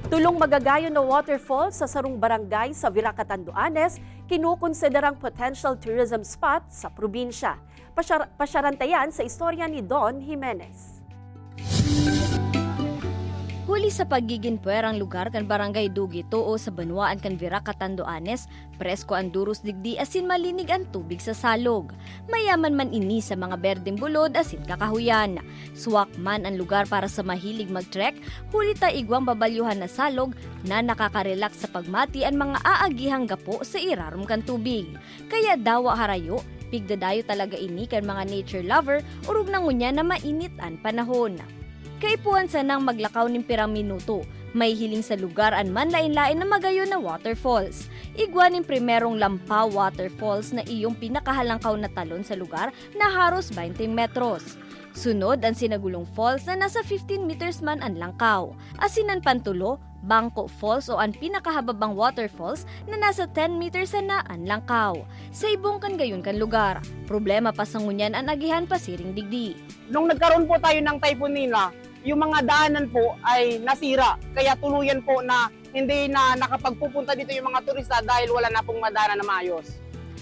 Tulong magagayon na waterfall sa sarong barangay sa Viraca, Tanduanes, kinukonsiderang potential tourism spot sa probinsya. Pasyarantayan sa istorya ni Don Jimenez. Huli sa pagiging puwerang lugar kan barangay Dugi Too sa Banwaan kan Viraca, Tanduanes, presko ang duros digdi asin malinig ang tubig sa salog. Mayaman man ini sa mga berdeng bulod asin kakahuyan. Suwak man ang lugar para sa mahilig mag-trek, huli ta igwang babalyuhan na salog na nakaka-relax sa pagmati ang mga aagihang gapo sa irarom kan tubig. Kaya dawa harayo, pigdadayo talaga ini kan mga nature lover urog na ngunya na mainit ang panahon. Kaipuan sa nang maglakaw ng pirang minuto, may hiling sa lugar an man lain-lain na magayon na waterfalls. Igwa ng primerong Lampaw Waterfalls na iyong pinakahalangkaw na talon sa lugar na haros 20 metros. Sunod ang Sinagulong Falls na nasa 15 meters man ang langkaw. Asinan Pantulo, Bangko Falls o ang pinakahababang waterfalls na nasa 10 meters na ang langkaw. Sa ibong kan gayon kan lugar, problema pa sa ngunyan ang agihan pasiring digdi. Nung nagkaroon po tayo ng Typhoon Nina, yung mga daanan po ay nasira. Kaya tuluyan po na hindi na nakapagpupunta dito yung mga turista dahil wala na pong madaanan na maayos.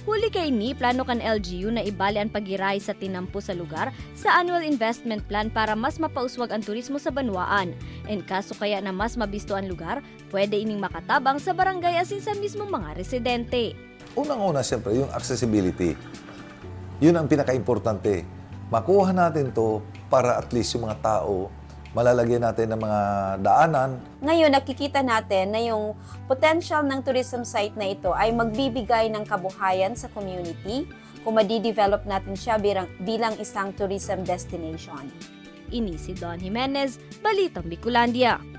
Huli kay ni plano kan LGU na ibali ang pagiray sa tinampo sa lugar sa annual investment plan para mas mapauswag ang turismo sa Banwaan. En kaso kaya na mas mabisto ang lugar, pwede ining makatabang sa barangay asin sa mismo mga residente. Unang-una siyempre yung accessibility. Yun ang pinaka-importante. Makuha natin to para at least yung mga tao malalagyan natin ng mga daanan. Ngayon, nakikita natin na yung potential ng tourism site na ito ay magbibigay ng kabuhayan sa community kung madi-develop natin siya bilang isang tourism destination. Ini si Don Jimenez, Balitang Bicolandia.